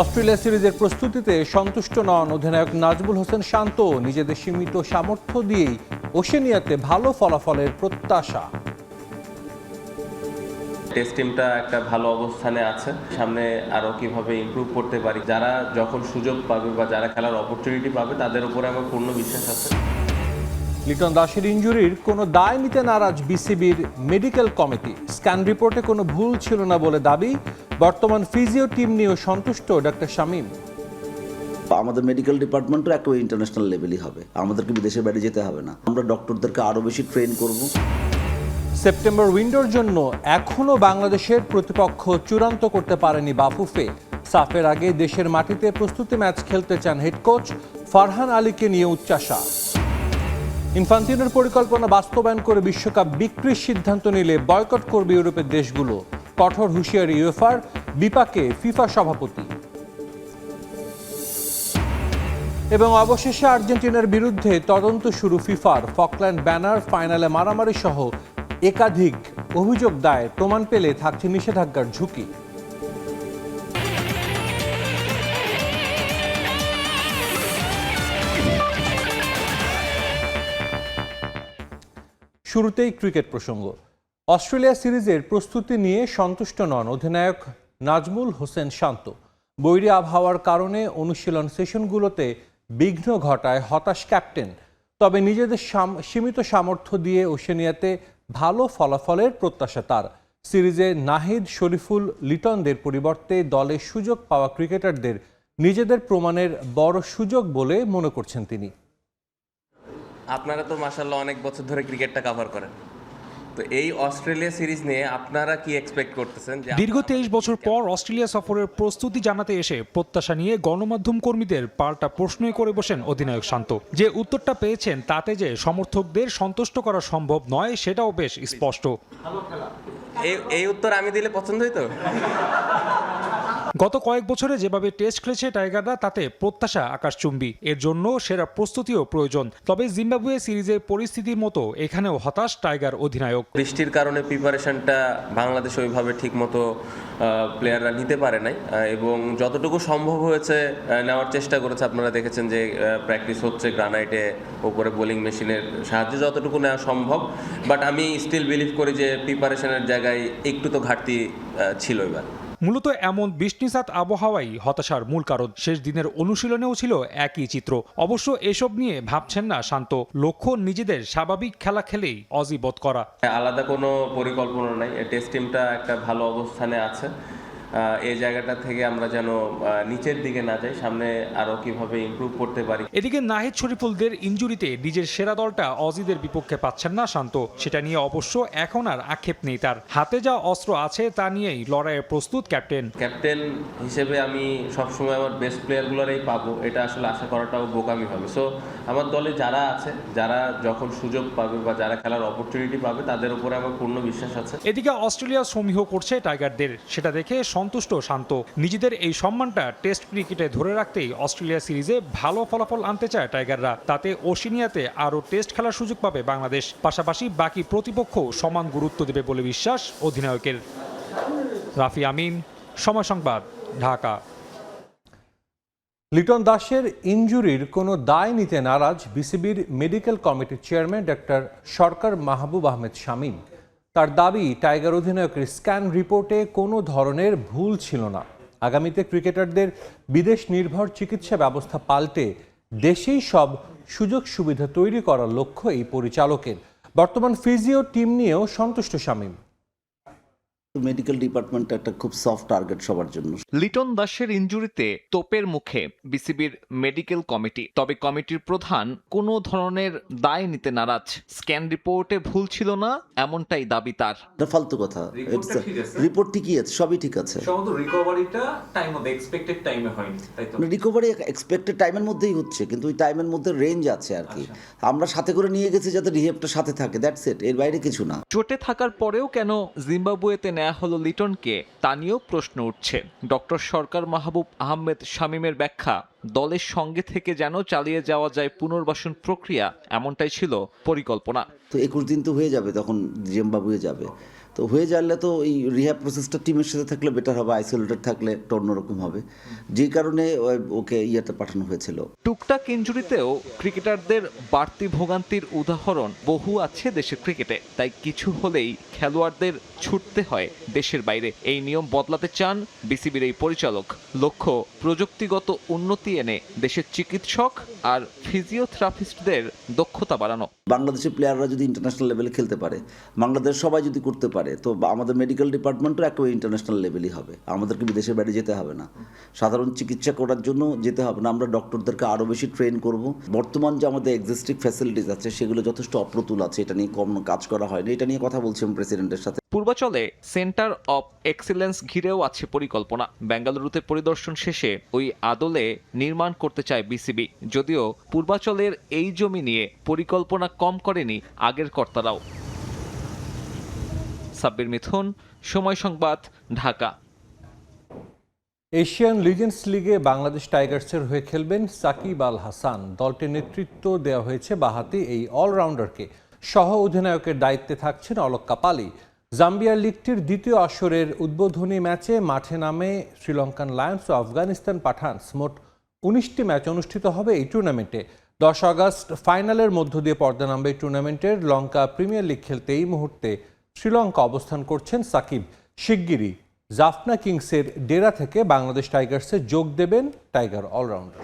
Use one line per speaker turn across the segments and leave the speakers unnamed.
Australia সিরিজের প্রস্তুতিতে সন্তুষ্ট নন অধিনায়ক নাজমুল হোসেন শান্ত। নিজেদের সীমিত সামর্থ্য দিয়েই ওশেনিয়াতে ভালো ফলাফলের প্রত্যাশা।
টেস্ট টিমটা একটা ভালো অবস্থানে আছে, সামনে আরো কিভাবে ইমপ্রুভ করতে পারি, যারা যখন সুযোগ পাবে বা যারা খেলার অপরচুনিটি পাবে তাদের উপরে আমার পূর্ণ বিশ্বাস আছে।
লিটন দাসের ইনজুরির কোনো দায় নিতে নারাজ বিসিবির মেডিকেল কমিটি। স্ক্যান রিপোর্টে কোনো ভুল ছিল না বলে দাবি। বর্তমান ফিজিও টিম নিয়েও সন্তুষ্ট ডক্টর শামীম।
আমাদের মেডিকেল ডিপার্টমেন্টও একটা ইন্টারন্যাশনাল লেভেলই হবে, আমাদেরকে বিদেশের বাইরে যেতে হবে না। আমরা ডক্টরদেরকে আরো বেশি ট্রেন করব।
সেপ্টেম্বর উইন্ডোর জন্য এখনও বাংলাদেশের প্রতিপক্ষ চূড়ান্ত করতে পারেনি বাফুফে। সাফের আগে দেশের মাটিতে প্রস্তুতি ম্যাচ খেলতে চান হেড কোচ ফারহান আলীকে নিয়ে উচ্চাশা। ইনফান্তিনোর পরিকল্পনা বাস্তবায়ন করে বিশ্বকাপ বিক্রির সিদ্ধান্ত নিলে বয়কট করবে ইউরোপের দেশগুলো। কঠোর হুঁশিয়ারি ইউএফার, বিপাকে ফিফা সভাপতি। এবং অবশেষে আর্জেন্টিনার বিরুদ্ধে তদন্ত শুরু ফিফার। ফকল্যান্ড ব্যানার ফাইনালে মারামারি সহ একাধিক অভিযোগ দায়ের, প্রমাণ পেলে থাকছে নিষেধাজ্ঞার ঝুঁকি। শুরুতেই ক্রিকেট প্রসঙ্গ। অস্ট্রেলিয়া সিরিজের প্রস্তুতি নিয়ে সন্তুষ্ট নন অধিনায়ক নাজমুল হোসেন শান্ত। বৈরী আবহাওয়ার কারণে অনুশীলন সেশনগুলোতে বিঘ্ন ঘটায় হতাশ ক্যাপ্টেন। তবে নিজেদের সীমিত সামর্থ্য দিয়ে ওশেনিয়াতে ভালো ফলাফলের প্রত্যাশা তার। সিরিজে নাহিদ, শরীফুল, লিটনদের পরিবর্তে দলে সুযোগ পাওয়া ক্রিকেটারদের নিজেদের প্রমাণের বড় সুযোগ বলে মনে করছেন তিনি।
আপনারা তো মাশাআল্লাহ অনেক বছর ধরে ক্রিকেটটা কভার করেন, তো এই অস্ট্রেলিয়া সিরিজ নিয়ে আপনারা কি এক্সপেক্ট করতেছেন?
দীর্ঘ 23 বছর পর অস্ট্রেলিয়া সফরের প্রস্তুতি জানাতে এসে প্রত্যাশা নিয়ে গণমাধ্যম কর্মীদের পাল্টা প্রশ্নই করে বসেন অধিনায়ক শান্ত। যে উত্তরটা পেয়েছেন তাতে যে সমর্থকদের সন্তুষ্ট করা সম্ভব নয় সেটাও বেশ স্পষ্ট।
এই উত্তর আমি দিলে পছন্দ হইতো।
গত কয়েক বছরে যেভাবে টেস্ট খেলেছে টাইগাররা তাতে প্রত্যাশা আকাশচুম্বী। এর জন্য সেরা প্রস্তুতিও প্রয়োজন। তবে জিম্বাবুয়ে সিরিজের পরিস্থিতির মতো এখানেও হতাশ টাইগার অধিনায়ক।
বৃষ্টির কারণে প্রিপারেশনটা বাংলাদেশ ওইভাবে ঠিক মতো প্লেয়াররা নিতে পারে নাই, এবং যতটুকু সম্ভব হয়েছে নেওয়ার চেষ্টা করেছে। আপনারা দেখেছেন যে প্র্যাকটিস হচ্ছে গ্রানাইটে, ওপরে বোলিং মেশিনের সাহায্যে যতটুকু নেওয়া সম্ভব। বাট আমি স্টিল বিলিভ করি যে প্রিপারেশনের জায়গায় একটু তো ঘাটতি ছিল এবার।
মূলত এমন বৃষ্টিসাত আবহাওয়াই হতাশার মূল কারণ। শেষ দিনের অনুশীলনেও ছিল একই চিত্র। অবশ্য এসব নিয়ে ভাবছেন না শান্ত। লক্ষ্য নিজেদের স্বাভাবিক খেলা খেলেই অজি বোধ করা।
আলাদা কোনো পরিকল্পনা নাই, টেস্ট টিমটা একটা ভালো অবস্থানে আছে। এই জায়গাটা থেকে আমরা যেন নিচের দিকে না যাই, সামনে আরো কিভাবে ইমপ্রুভ করতে পারি।
এদিকে নাহিদ, শরীফুলদের ইনজুরিতে নিজের সেরা দলটা অজিদের বিপক্ষে পাচ্ছেন না শান্ত। সেটা নিয়ে অবশ্য এখন আর আক্ষেপ নেই তার। হাতে যা অস্ত্র আছে তা নিয়েই লড়াইয়ে প্রস্তুত ক্যাপ্টেন
হিসেবে আমি সবসময় আমার বেস্ট প্লেয়ারগুলোরই পাবো, এটা আসলে আশা করাটাও বোকামি হবে। সো আমার দলে যারা আছে, যারা যখন সুযোগ পাবে বা যারা খেলার অপরচুনিটি পাবে তাদের উপরে আমার পূর্ণ বিশ্বাস আছে।
এদিকে অস্ট্রেলিয়া সমীহ করছে টাইগারদের, সেটা দেখে সন্তুষ্ট শান্ত। নিজেদের এই সম্মানটা টেস্ট ক্রিকেটে ধরে রাখতেই অস্ট্রেলিয়া সিরিজে ভালো ফলাফল আনতে চায় টাইগাররা। তাতে ওশেনিয়াতে আরও টেস্ট খেলার সুযোগ পাবে বাংলাদেশ। পাশাপাশি বাকি প্রতিপক্ষ সমান গুরুত্ব দেবে বলে বিশ্বাস অধিনায়কের। রাফি আমিন, সময় সংবাদ, ঢাকা।
লিটন দাসের ইনজুরির কোনো দায় নিতে নারাজ বিসিবির মেডিকেল কমিটির চেয়ারম্যান ডক্টর সরকার মাহবুব আহমেদ শামীম। তার দাবি, টাইগার অধিনায়কের স্ক্যান রিপোর্টে কোনো ধরনের ভুল ছিল না। আগামীতে ক্রিকেটারদের বিদেশ নির্ভর চিকিৎসা ব্যবস্থা পাল্টে দেশেই সব সুযোগ সুবিধা তৈরি করার লক্ষ্য এই পরিচালকের। বর্তমান ফিজিও টিম নিয়েও সন্তুষ্ট শামীম।
মেডিকেল ডিপার্টমেন্ট একটা খুব সফট টার্গেট সবার জন্য।
লিটন দাসের ইনজুরিতে তোপের মুখে বিসিবির মেডিকেল কমিটি। তবে কমিটির প্রধান কোনো ধরনের দায় নিতে নারাজ। স্ক্যান রিপোর্টে ভুল ছিল না এমনটাই দাবি তার।
এটা ফালতু কথা। রিপোর্ট ঠিকই আছে, সবই ঠিক আছে।
রিকভারিটা টাইম অফ এক্সপেক্টেড টাইমে হয়নি, তাই তো?
রিকভারি এক্সপেক্টেড টাইমের মধ্যেই হচ্ছে, কিন্তু ওই টাইমের মধ্যে রেঞ্জ আছে আর কি। আমরা সাথে করে নিয়ে গেছি যাতে রিহেবটা সাথে থাকে, দ্যাটস ইট, এর বাইরে কিছু না।
চোটে থাকার পরেও কেন জিম্বাবুয়েতে নেওয়া হলো লিটনকে তা নিয়েও প্রশ্ন উঠছে। ডক্টর সরকার মাহবুব আহমেদ শামীমের ব্যাখ্যা, দলের সঙ্গে থেকে যেন চালিয়ে যাওয়া যায় পুনর্বাসন প্রক্রিয়া, এমনটাই ছিল পরিকল্পনা।
তো 21 দিন তো হয়ে যাবে, তখন জিম্বাবুয়ে যাবে। তো হয়ে যাইলে তো এই রিহ্যাব প্রসেসটা টিমের সাথে থাকলে বেটার হবে, আইসোলেটেড থাকলে একটা অন্যরকম হবে, যেই কারণে ওকে ইয়েতে পাঠানো হয়েছিল।
টুকটাক ইনজুরিতেও ক্রিকেটারদের বাড়তি ভোগান্তির উদাহরণ বহু আছে দেশের ক্রিকেটে, তাই কিছু হলেই খেলোয়াড়দের ছুটতে হয় দেশের বাইরে। এই নিয়ম বদলাতে চান বিসিবির এই পরিচালক। লক্ষ্য প্রযুক্তিগত উন্নতি এনে দেশের চিকিৎসক আর ফিজিওথেরাপিস্টদের দক্ষতা বাড়ানো।
বাংলাদেশের প্লেয়াররা যদি ইন্টারন্যাশনাল লেভেলে খেলতে পারে, বাংলাদেশ সবাই যদি করতে পারে, তো আমাদের মেডিকেল ডিপার্টমেন্টও একেবারে ইন্টারন্যাশনাল লেভেলই হবে। আমাদেরকে বিদেশের বাইরে যেতে হবে না, সাধারণ চিকিৎসা করার জন্য যেতে হবে না। আমরা ডক্টরদেরকে আরও বেশি ট্রেন করব। বর্তমান যে আমাদের এক্সিস্টিং ফ্যাসিলিটিস আছে সেগুলো যথেষ্ট অপ্রতুল আছে, এটা নিয়ে কম কাজ করা হয়নি। এটা নিয়ে কথা বলছি আমি প্রেসিডেন্টের সাথে।
পূর্বাচলে সেন্টার অফ এক্সিলেন্স ঘিরেও আছে পরিকল্পনা। বেঙ্গালুরুতে পরিদর্শন শেষে ওই আদলে নির্মাণ করতে চায় বিসিবি, যদিও পূর্বাচলের এই জমি নিয়ে পরিকল্পনা কম করেনি আগের কর্তারাও। সাব্বির মিথুন, সময় সংবাদ, ঢাকা।
এশিয়ান লিজেন্ডস লিগে বাংলাদেশ টাইগার্সের হয়ে খেলবেন সাকিব আল হাসান। দলটির নেতৃত্ব দেওয়া হয়েছে বাঁহাতি এই অলরাউন্ডারকে। সহ অধিনায়কের দায়িত্বে থাকছেন অলক কাপালি। জাম্বিয়ার লিগটির দ্বিতীয় আসরের উদ্বোধনী ম্যাচে মাঠে নামে শ্রীলঙ্কান লায়ন্স ও আফগানিস্তান পাঠানস। মোট 19টি ম্যাচ অনুষ্ঠিত হবে এই টুর্নামেন্টে। 10 আগস্ট ফাইনালের মধ্য দিয়ে পর্দা নামবে এই টুর্নামেন্টের। লঙ্কা প্রিমিয়ার লিগ খেলতে এই মুহূর্তে শ্রীলঙ্কা অবস্থান করছেন সাকিব। শিগগিরই জাফনা কিংসের ডেরা থেকে বাংলাদেশ টাইগার্সে যোগ দেবেন টাইগার অলরাউন্ডার।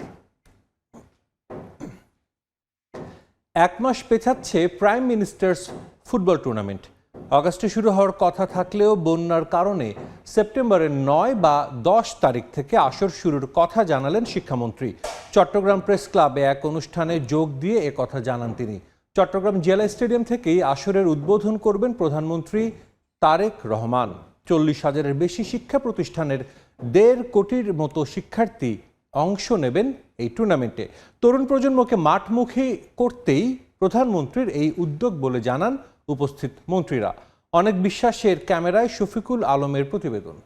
1 মাস পেছাচ্ছে প্রাইম মিনিস্টার্স ফুটবল টুর্নামেন্ট। আগস্টে শুরু হওয়ার কথা থাকলেও বন্যার কারণে সেপ্টেম্বরের 9 বা 10 তারিখ থেকে আসর শুরুর কথা জানালেন শিক্ষামন্ত্রী। চট্টগ্রাম প্রেস ক্লাবে এক অনুষ্ঠানে যোগ দিয়ে একথা জানান তিনি। চট্টগ্রাম জেলা স্টেডিয়াম থেকেই আসরের উদ্বোধন করবেন প্রধানমন্ত্রী তারেক রহমান। 40,000-এর বেশি শিক্ষা প্রতিষ্ঠানের 1.5 কোটির মতো শিক্ষার্থী অংশ নেবেন এই টুর্নামেন্টে। তরুণ প্রজন্মকে মাঠমুখী করতেই প্রধানমন্ত্রীর এই উদ্যোগ বলে জানান উপস্থিত মন্ত্রীরা। অনেক বিশ্বাসের ক্যামেরায় শফিকুল আলমের প্রতিবেদন।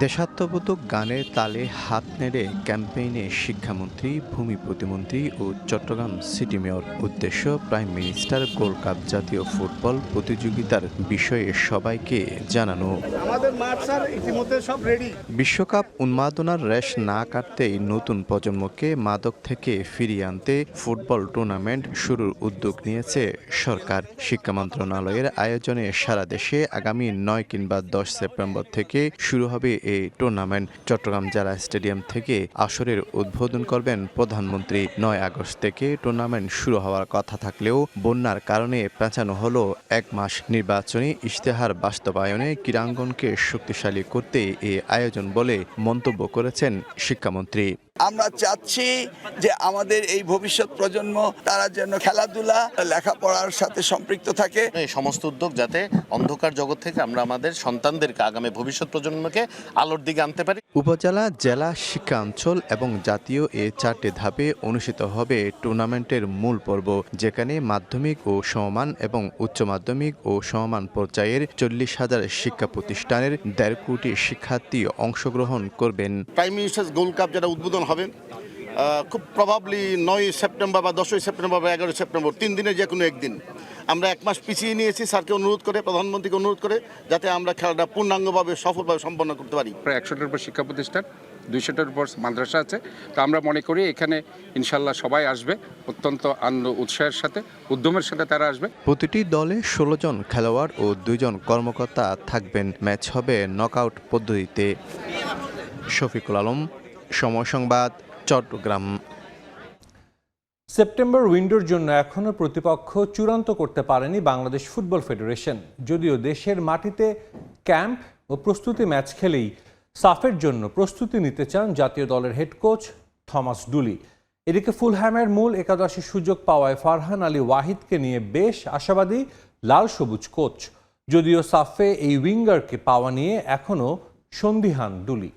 দেশাত্মবোধক গানের তালে হাত নেড়ে ক্যাম্পেইনে শিক্ষামন্ত্রী, ভূমি প্রতিমন্ত্রী ও চট্টগ্রাম সিটি মেয়র। উদ্দেশ্য প্রাইম মিনিস্টার গোল্ড কাপ জাতীয় ফুটবল প্রতিযোগিতার বিষয়ে সবাইকে জানানো।
আমাদের মাঠ স্যার ইতিমধ্যে সব রেডি।
বিশ্বকাপ উন্মাদনার রেশ না কাটতেই নতুন প্রজন্মকে মাদক থেকে ফিরিয়ে আনতে ফুটবল টুর্নামেন্ট শুরুর উদ্যোগ নিয়েছে সরকার। শিক্ষা মন্ত্রণালয়ের আয়োজনে সারা দেশে আগামী 9 কিংবা 10 সেপ্টেম্বর থেকে শুরু হবে এই টুর্নামেন্ট। চট্টগ্রাম জেলা স্টেডিয়াম থেকে আসরের উদ্বোধন করবেন প্রধানমন্ত্রী। 9 আগস্ট থেকে টুর্নামেন্ট শুরু হওয়ার কথা থাকলেও বন্যার কারণে পেঁচানো হলো 1 মাস। নির্বাচনী ইশতেহার বাস্তবায়নে ক্রীড়াঙ্গনকে শক্তিশালী করতে এই আয়োজন বলে মন্তব্য করেছেন শিক্ষামন্ত্রী।
আমরা চাচ্ছি যে আমাদের এই ভবিষ্যৎ প্রজন্ম তারা যেন খেলাধুলা, লেখাপড়ার সাথে সম্পৃক্ত থাকে।
এই সমস্ত উদ্যোগ যাতে অন্ধকার জগৎ থেকে আমরা আমাদের সন্তানদেরকে, আগামী ভবিষ্যৎ প্রজন্মকে আলোর দিকে আনতে পারি।
উপজেলা, জেলা, শিক্ষাঞ্চল এবং জাতীয় এই 4টি ধাপে অনুষ্ঠিত হবে টুর্নামেন্টের মূল পর্ব, যেখানে মাধ্যমিক ও সমমান এবং উচ্চ মাধ্যমিক ও সমমান পর্যায়ের 40,000 শিক্ষা প্রতিষ্ঠানের 1.5 কোটি শিক্ষার্থী অংশগ্রহণ করবেন।
প্রাইম মিনিস্টার্স গোল্ড কাপ যেটা উদ্বোধন হবে খুব প্রবাবলি 9 সেপ্টেম্বর বা 10 সেপ্টেম্বর বা 11 সেপ্টেম্বর, 3 দিনের যে কোনো একদিন। আমরা 1 মাস পিছিয়ে নিয়েছি স্যারকে অনুরোধ করে, প্রধানমন্ত্রীকে অনুরোধ করে, যাতে আমরা খেলাটা পূর্ণাঙ্গভাবে সফলভাবে সম্পন্ন করতে পারি।
প্রায় 100টার উপর শিক্ষা প্রতিষ্ঠান, 200টার উপর মাদ্রাসা আছে। তো আমরা মনে করি এখানে ইনশাল্লাহ সবাই আসবে, অত্যন্ত আনন্দ উৎসাহের সাথে, উদ্যমের সাথে তারা আসবে।
প্রতিটি দলে 16 জন খেলোয়াড় ও 2 জন কর্মকর্তা থাকবেন। ম্যাচ হবে নকআউট পদ্ধতিতে। শফিকুল আলম, সময় সংবাদ, চট্টগ্রাম।
সেপ্টেম্বর উইন্ডোর জন্য এখনও প্রতিপক্ষ চূড়ান্ত করতে পারেনি বাংলাদেশ ফুটবল ফেডারেশন। যদিও দেশের মাটিতে ক্যাম্প ও প্রস্তুতি ম্যাচ খেলেই সাফের জন্য প্রস্তুতি নিতে চান জাতীয় দলের হেড কোচ থমাস ডুলি। এদিকে ফুলহ্যামের মূল একাদশে সুযোগ পাওয়ায় ফারহান আলী ওয়াহিদকে নিয়ে বেশ আশাবাদী লাল সবুজ কোচ। যদিও সাফে এই উইঙ্গারকে পাওয়া নিয়ে এখনও সন্দিহান ডুলি।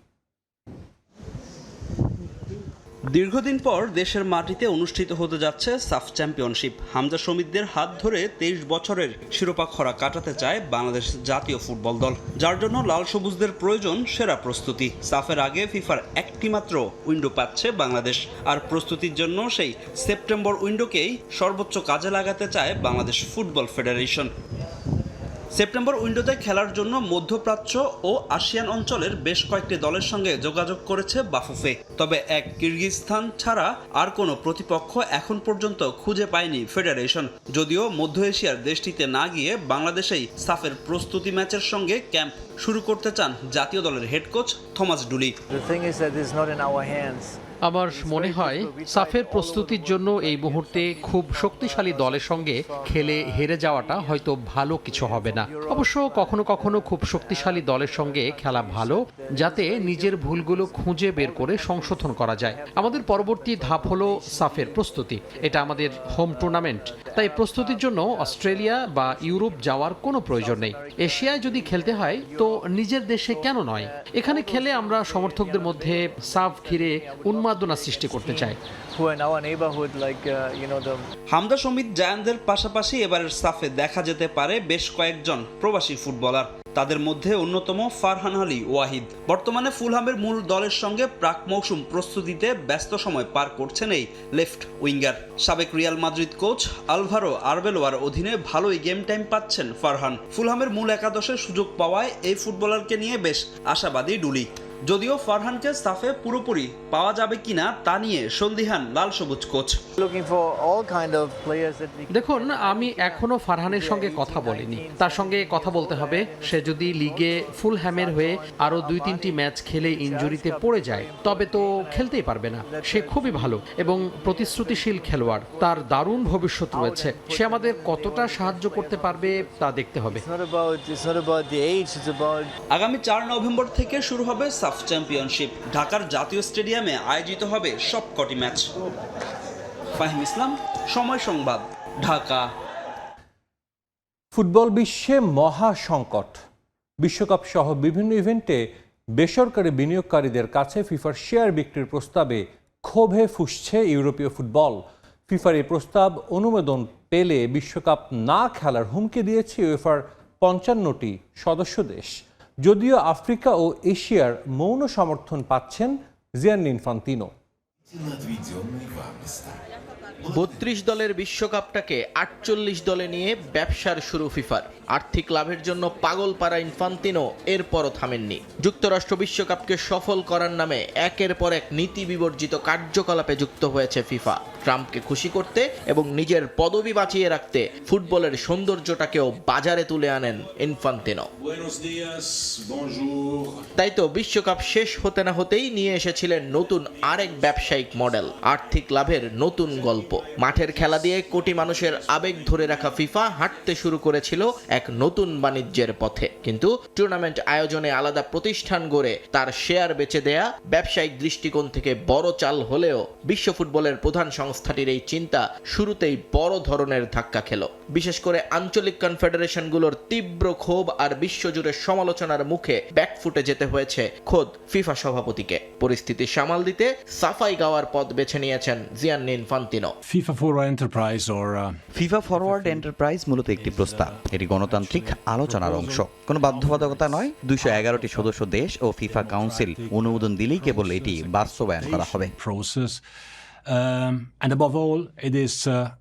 দীর্ঘদিন পর দেশের মাটিতে অনুষ্ঠিত হতে যাচ্ছে সাফ চ্যাম্পিয়নশিপ। হামজা শমীদদের হাত ধরে 23 বছরের শিরোপা খরা কাটাতে চায় বাংলাদেশ জাতীয় ফুটবল দল, যার জন্য লাল সবুজদের প্রয়োজন সেরা প্রস্তুতি। সাফের আগে ফিফার একটি মাত্র উইন্ডো পাচ্ছে বাংলাদেশ, আর প্রস্তুতির জন্য সেই সেপ্টেম্বর উইন্ডোকেই সর্বোচ্চ কাজে লাগাতে চায় বাংলাদেশ ফুটবল ফেডারেশন। সেপ্টেম্বর উইন্ডোতে খেলার জন্য মধ্যপ্রাচ্য ও আসিয়ান অঞ্চলের বেশ কয়েকটি দলের সঙ্গে যোগাযোগ করেছে বাফুফে। তবে এক কিরগিজস্তান ছাড়া আর কোনো প্রতিপক্ষ এখন পর্যন্ত খুঁজে পায়নি ফেডারেশন। যদিও মধ্য এশিয়ার দেশটিতে না গিয়ে বাংলাদেশেই সাফের প্রস্তুতি ম্যাচের সঙ্গে ক্যাম্প শুরু করতে চান জাতীয় দলের হেড কোচ থমাস ডুলি।
আমার মনে হয় সাফের প্রস্তুতির জন্য এই মুহূর্তে খুব শক্তিশালী দলের সঙ্গে খেলে হেরে যাওয়াটা হয়তো ভালো কিছু হবে না। অবশ্য কখনো কখনো খুব শক্তিশালী দলের সঙ্গে খেলা ভালো, যাতে নিজের ভুলগুলো খুঁজে বের করে সংশোধন করা যায়। আমাদের পরবর্তী ধাপ হলো সাফের প্রস্তুতি। এটা আমাদের হোম টুর্নামেন্ট, তাই প্রস্তুতির জন্য অস্ট্রেলিয়া বা ইউরোপ যাওয়ার কোনো প্রয়োজন নেই। এশিয়ায় যদি খেলতে হয় তো নিজের দেশে কেন নয়? এখানে খেলে আমরা সমর্থকদের মধ্যে সাফ ঘিরে উন্মাদনা সৃষ্টি করতে চাই।
হামজা শমীদ জায়ানদের পাশাপাশি এবারের সাফে দেখা যেতে পারে বেশ কয়েকজন প্রবাসী ফুটবলার। তাদের মধ্যে অন্যতম ফারহান আলী ওয়াহিদ। বর্তমানে ফুলহামের মূল দলের সঙ্গে প্রাক মৌসুম প্রস্তুতিতে ব্যস্ত সময় পার করছেন এই লেফট উইঙ্গার। সাবেক রিয়াল মাদ্রিদ কোচ আলভারো আরবেলোয়ার অধীনে ভালোই গেম টাইম পাচ্ছেন ফারহান। ফুলহামের মূল একাদশে সুযোগ পাওয়ায় এই ফুটবলারকে নিয়ে বেশ আশাবাদী ডুলি। যদিও ফারহানকে সাফে পুরোপুরি পাওয়া যাবে কিনা তা নিয়ে সন্দিহান লাল সবুজ কোচ।
দেখুন, আমি এখনো ফারহানের সঙ্গে কথা বলিনি। তার সঙ্গে কথা বলতে হবে। সে যদি লিগে ফুলহ্যামের হয়ে আরো 2-3টি ম্যাচ খেলে ইনজুরিতে পড়ে যায় তবে তো খেলতেই পারবে না। সে খুবই ভালো এবং প্রতিশ্রুতিশীল খেলোয়াড়, তার দারুণ ভবিষ্যৎ রয়েছে। সে আমাদের কতটা সাহায্য করতে পারবে তা দেখতে হবে।
আগামী 4 নভেম্বর থেকে শুরু হবে সাফ চ্যাম্পিয়নশিপ। ঢাকার জাতীয় স্টেডিয়ামে আয়োজিত হবে সবকটি ম্যাচ। ফাহিম ইসলাম, সময় সংবাদ, ঢাকা।
ফুটবল বিশ্বে মহা সংকট। বিশ্বকাপ সহ বিভিন্ন ইভেন্টে বেসরকারি বিনিয়োগকারীদের কাছে ফিফার শেয়ার বিক্রির প্রস্তাবে ক্ষোভে ফুঁসছে ইউরোপীয় ফুটবল। ফিফার এই প্রস্তাব অনুমোদন পেলে বিশ্বকাপ না খেলার হুমকি দিয়েছে উয়েফার 55টি সদস্য দেশ। যদিও আফ্রিকা ও এশিয়ার মৌন সমর্থন পাচ্ছেন জিয়ান্নি ইনফান্তিনো।
32 দলের বিশ্বকাপটাকে 48 দলে নিয়ে ব্যবসার শুরু ফিফার। আর্থিক লাভের জন্য পাগল পাড়া ইনফান্তিনো এরপরও থামেননি। যুক্তরাষ্ট্র বিশ্বকাপকে সফল করার নামে একের পর এক নীতি বিবর্জিত কার্যকলাপে যুক্ত হয়েছে ফিফা। ট্রাম্পকে খুশি করতে এবং নিজের পদবি বাঁচিয়ে রাখতে ফুটবলের সৌন্দর্যটাকেও বাজারে তুলে আনেন ইনফান্তিনো। তাই তো বিশ্বকাপ শেষ হতে না হতেই নিয়ে এসেছিলেন নতুন আরেক ব্যবসায়িক মডেল, আর্থিক লাভের নতুন গল্প। মাঠের খেলা দিয়ে কোটি মানুষের আবেগ ধরে রাখা ফিফা হাঁটতে শুরু করেছিল এক নতুন বাণিজ্যের পথে। কিন্তু টুর্নামেন্ট আয়োজনে আলাদা প্রতিষ্ঠান গড়ে তার শেয়ার বেচে দেয়া ব্যবসায়িক দৃষ্টিকোণ থেকে বড় চাল হলেও বিশ্ব ফুটবলের প্রধান সংস্থাটির এই চিন্তা শুরুতেই বড় ধরনের ধাক্কা খেল। বিশেষ করে আঞ্চলিক কনফেডারেশনগুলোর তীব্র ক্ষোভ আর বিশ্বজুড়ে সমালোচনার মুখে ব্যাকফুটে যেতে হয়েছে খোদ ফিফা সভাপতিকে। পরিস্থিতি সামাল দিতে সাফাই গাওয়ার পথ বেছে নিয়েছেন Gianni Infantino.
FIFA forward enterprise মূলত একটি প্রস্তাব। এটি গণতান্ত্রিক আলোচনার অংশ, কোনো বাধ্যবাধকতা নয়। 211টি সদস্য দেশ ও ফিফা কাউন্সিল অনুমোদন দিলেই কেবল এটি বাস্তবায়ন করা হবে। And above all, it is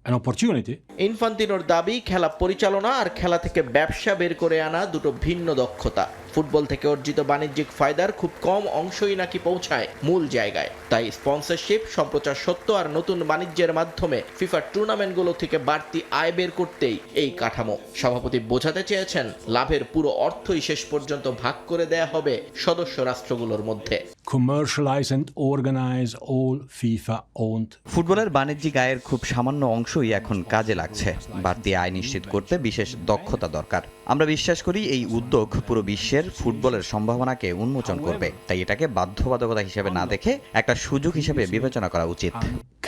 an opportunity.
ইনফান্তিনোর দাবি, খেলা পরিচালনা আর খেলা থেকে ব্যবসা বের করে আনা দুটো ভিন্ন দক্ষতা। ফুটবল থেকে অর্জিত বাণিজ্যিক ফায়দার খুব কম অংশই নাকি পৌঁছায় মূল জায়গায়। তাই স্পন্সরশিপ, সম্প্রচার সত্ত্ব আর নতুন বাণিজ্যের মাধ্যমে ফিফার টুর্নামেন্টগুলো থেকে বাড়তি আয় বের করতেই এই কাঠামো। সভাপতি বোঝাতে চেয়েছেন লাভের পুরো অর্থই শেষ পর্যন্ত ভাগ করে দেয়া হবে সদস্য রাষ্ট্রগুলোর মধ্যে।
Commercialize and organize all FIFA-owned.
ফুটবলের বাণিজ্যিক আয়ের খুব সামান্য অংশই এখন কাজে লাগছে। বাড়তি আয় নিশ্চিত করতে বিশেষ দক্ষতা দরকার। আমরা বিশ্বাস করি এই উদ্যোগ পুরো বিশ্বের ফুটবলের সম্ভাবনাকে উন্মোচন করবে। তাই এটাকে বাধ্যবাধকতা হিসেবে না দেখে একটা সুযোগ হিসেবে বিবেচনা করা উচিত।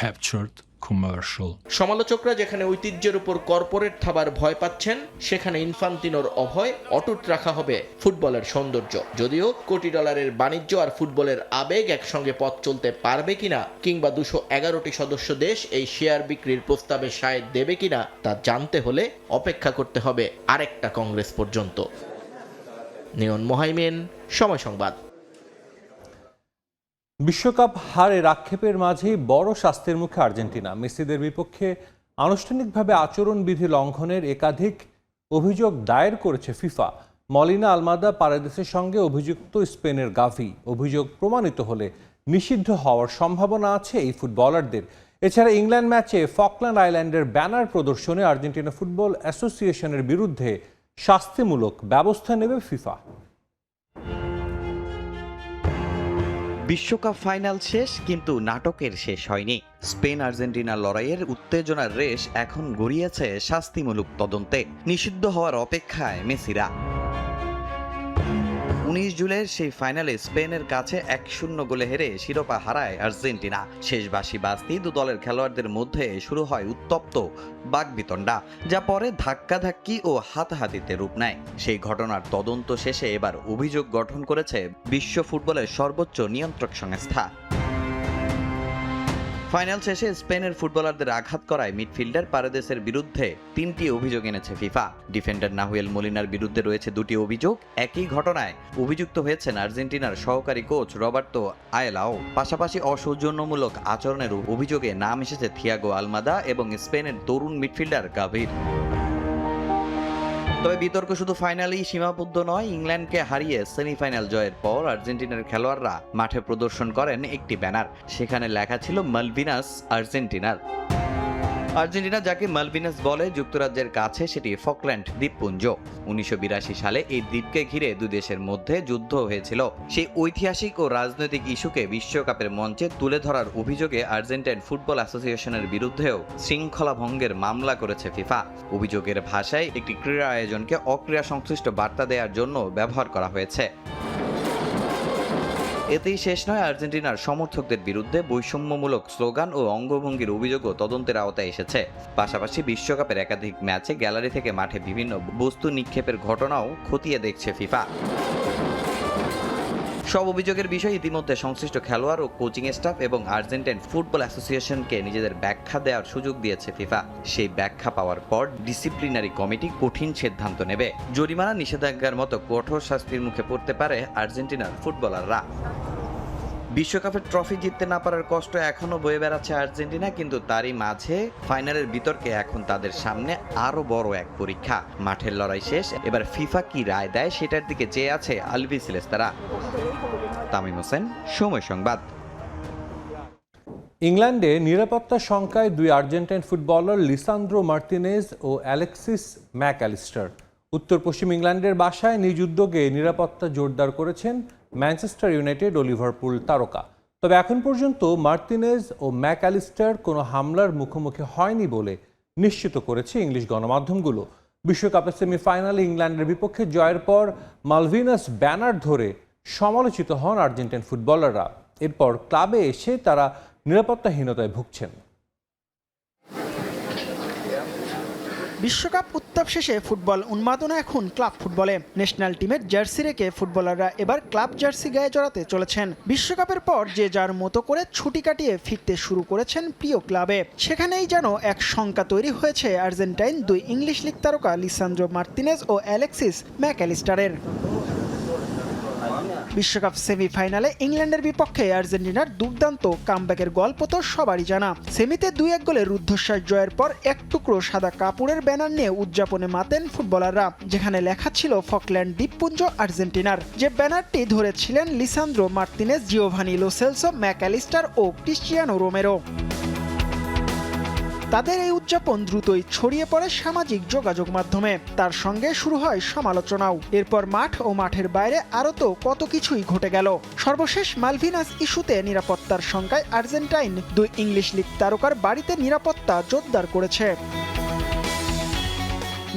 Captured
commercial.
সমালোচকরা যেখানে ঐতিহ্যের উপর কর্পোরেট থাবার ভয় পাচ্ছেন, সেখানে ইনফান্তিনোর অভয় অটুট রাখা হবে ফুটবলের সৌন্দর্য। যদিও কোটি ডলারের বাণিজ্য আর ফুটবলের আবেগ একসঙ্গে পথ চলতে পারবে কিনা, কিংবা 211টি সদস্য দেশ এই শেয়ার বিক্রির প্রস্তাবে সায় দেবে কিনা তা জানতে হলে অপেক্ষা করতে হবে আরেকটা কংগ্রেস পর্যন্ত। নিয়ন মোহাইমিন, সময় সংবাদ।
বিশ্বকাপ হারের আক্ষেপের মাঝেই বড় শাস্তির মুখে আর্জেন্টিনা। মেসিদের বিপক্ষে আনুষ্ঠানিকভাবে আচরণবিধি লঙ্ঘনের একাধিক অভিযোগ দায়ের করেছে ফিফা। মলিনা আলমাদা পারেদেসের সঙ্গে অভিযুক্ত স্পেনের গাভি। অভিযোগ প্রমাণিত হলে নিষিদ্ধ হওয়ার সম্ভাবনা আছে এই ফুটবলারদের। এছাড়া ইংল্যান্ড ম্যাচে ফকল্যান্ড আইল্যান্ডের ব্যানার প্রদর্শনে আর্জেন্টিনা ফুটবল অ্যাসোসিয়েশনের বিরুদ্ধে শাস্তিমূলক ব্যবস্থা নেবে ফিফা।
বিশ্বকাপ ফাইনাল শেষ, কিন্তু নাটকের শেষ হয়নি। স্পেন আর্জেন্টিনা লড়াইয়ের উত্তেজনার রেশ এখন গড়িয়েছে শাস্তিমূলক তদন্তে। নিষিদ্ধ হওয়ার অপেক্ষায় মেসিরা। 19 জুলাইয়ের সেই ফাইনালে স্পেনের কাছে 1-0 গোলে হেরে শিরোপা হারায় আর্জেন্টিনা। শেষ বাঁশি বাজতেই দু দলের খেলোয়াড়দের মধ্যে শুরু হয় উত্তপ্ত বাকবিতণ্ডা, যা পরে ধাক্কাধাক্কি ও হাতাহাতিতে রূপ নেয়। সেই ঘটনার তদন্ত শেষে এবার অভিযোগ গঠন করেছে বিশ্ব ফুটবলের সর্বোচ্চ নিয়ন্ত্রক সংস্থা। ফাইনাল শেষে স্পেনের ফুটবলারদের আঘাত করায় মিডফিল্ডার পারেদেসের বিরুদ্ধে 3টি অভিযোগ এনেছে ফিফা। ডিফেন্ডার নাহুয়েল মলিনার বিরুদ্ধে রয়েছে 2টি অভিযোগ। একই ঘটনায় অভিযুক্ত হয়েছেন আর্জেন্টিনার সহকারী কোচ রবার্তো আয়েলাও। পাশাপাশি অসৌজন্যমূলক আচরণের অভিযোগে নাম এসেছে থিয়াগো আলমাদা এবং স্পেনের তরুণ মিডফিল্ডার গাভির। তবে বিতর্ক শুধু ফাইনালেই সীমাবদ্ধ নয়। ইংল্যান্ডকে হারিয়ে সেমিফাইনাল জয়ের পর আর্জেন্টিনার খেলোয়াড়রা মাঠে প্রদর্শন করেন একটি ব্যানার। সেখানে লেখা ছিল মালভিনাস আর্জেন্টিনার। আর্জেন্টিনা যাকে মালভিনাস বলে, যুক্তরাজ্যের কাছে সেটি ফকল্যান্ড দ্বীপপুঞ্জ। 1982 সালে এই দ্বীপকে ঘিরে দুই দেশের মধ্যে যুদ্ধ হয়েছিল। সেই ঐতিহাসিক ও রাজনৈতিক ইস্যুকে বিশ্বকাপের মঞ্চে তুলে ধরার অভিযোগে আর্জেন্টাইন ফুটবল অ্যাসোসিয়েশনের বিরুদ্ধেও শৃঙ্খলা ভঙ্গের মামলা করেছে ফিফা। অভিযোগের ভাষায় একটি ক্রীড়া আয়োজনকে অক্রীড়া সংশ্লিষ্ট বার্তা দেওয়ার জন্য ব্যবহার করা হয়েছে। এতেই শেষ নয়, আর্জেন্টিনার সমর্থকদের বিরুদ্ধে বৈষম্যমূলক স্লোগান ও অঙ্গভঙ্গির অভিযোগও তদন্তের আওতায় এসেছে। পাশাপাশি বিশ্বকাপের একাধিক ম্যাচে গ্যালারি থেকে মাঠে বিভিন্ন বস্তু নিক্ষেপের ঘটনাও খতিয়ে দেখছে ফিফা। সব অভিযোগের বিষয় ইতিমধ্যে সংশ্লিষ্ট খেলোয়াড় ও কোচিং স্টাফ এবং আর্জেন্টাইন ফুটবল অ্যাসোসিয়েশনকে নিজেদের ব্যাখ্যা দেওয়ার সুযোগ দিয়েছে ফিফা। সেই ব্যাখ্যা পাওয়ার পর ডিসিপ্লিনারি কমিটি কঠিন সিদ্ধান্ত নেবে। জরিমানা, নিষেধাজ্ঞার মতো কঠোর শাস্তির মুখে পড়তে পারে আর্জেন্টিনার ফুটবলাররা। বিশ্বকাপের ট্রফি জিততে না পারার কষ্ট এখনো বয়ে বেড়াচ্ছে আর্জেন্টিনা, কিন্তু তারই মাঝে ফাইনালের বিতর্কে এখন তাদের সামনে আরো বড় এক পরীক্ষা। মাঠের লড়াই শেষ, এবার ফিফা কি রায় দেয় সেটার দিকে চেয়ে আছে আলবিসেলেস্তারা। তামিম হোসেন, সময় সংবাদ।
ইংল্যান্ডে নিরাপত্তা শঙ্কায় 2 আর্জেন্টাইন ফুটবলার লিসান্দ্রো মার্তিনেজ ও অ্যালেক্সিস ম্যাকঅ্যালিস্টার। উত্তর পশ্চিম ইংল্যান্ডের বাসায় নিজ উদ্যোগে নিরাপত্তা জোরদার করেছেন ম্যানচেস্টার ইউনাইটেড ও লিভারপুল তারকা। তবে এখন পর্যন্ত মার্তিনেজ ও ম্যাকঅ্যালিস্টার কোনো হামলার মুখোমুখি হয়নি বলে নিশ্চিত করেছে ইংলিশ গণমাধ্যমগুলো। বিশ্বকাপের সেমিফাইনালে ইংল্যান্ডের বিপক্ষে জয়ের পর মালভিনাস ব্যানার ধরে সমালোচিত হন আর্জেন্টাইন ফুটবলাররা। এরপর ক্লাবে এসে তারা নিরাপত্তাহীনতায় ভুগছেন।
বিশ্বকাপ উত্তাপ শেষে ফুটবল উন্মাদনা এখন ক্লাব ফুটবলে। ন্যাশনাল টিমের জার্সি রেখে ফুটবলাররা এবার ক্লাব জার্সি গায়ে জড়াতে চলেছেন। বিশ্বকাপের পর যে যার মতো করে ছুটি কাটিয়ে ফিরতে শুরু করেছেন প্রিয় ক্লাবে। সেখানেই যেন এক শঙ্কা তৈরি হয়েছে আর্জেন্টাইন 2 ইংলিশ লিগ তারকা লিসান্দ্রো মার্তিনেজ ও অ্যালেক্সিস ম্যাকঅ্যালিস্টারের। বিশ্বকাপ সেমিফাইনালে ইংল্যান্ডের বিপক্ষে আর্জেন্টিনার দুর্দান্ত কামব্যাকের গল্প তো সবারই জানা। সেমিতে 2-1 গোলের রুদ্ধশ্বাস জয়ের পর এক টুকরো সাদা কাপড়ের ব্যানার নিয়ে উদযাপনে মাতেন ফুটবলাররা, যেখানে লেখা ছিল ফকল্যান্ড দ্বীপপুঞ্জ আর্জেন্টিনার। যে ব্যানারটি ধরেছিলেন Lisandro Martinez, Giovani Lo Celso, MacAllister ও ক্রিস্টিয়ানো রোমেরো। তাদের এই উদযাপন দ্রুতই ছড়িয়ে পড়ে সামাজিক যোগাযোগ মাধ্যমে। তার সঙ্গে শুরু হয় সমালোচনাও। এরপর মাঠ ও মাঠের বাইরে আরও তো কত কিছুই ঘটে গেল। সর্বশেষ মালভিনাস ইস্যুতে নিরাপত্তার শঙ্কায় আর্জেন্টাইন 2 ইংলিশ লিগ তারকার বাড়িতে নিরাপত্তা জোরদার করেছে।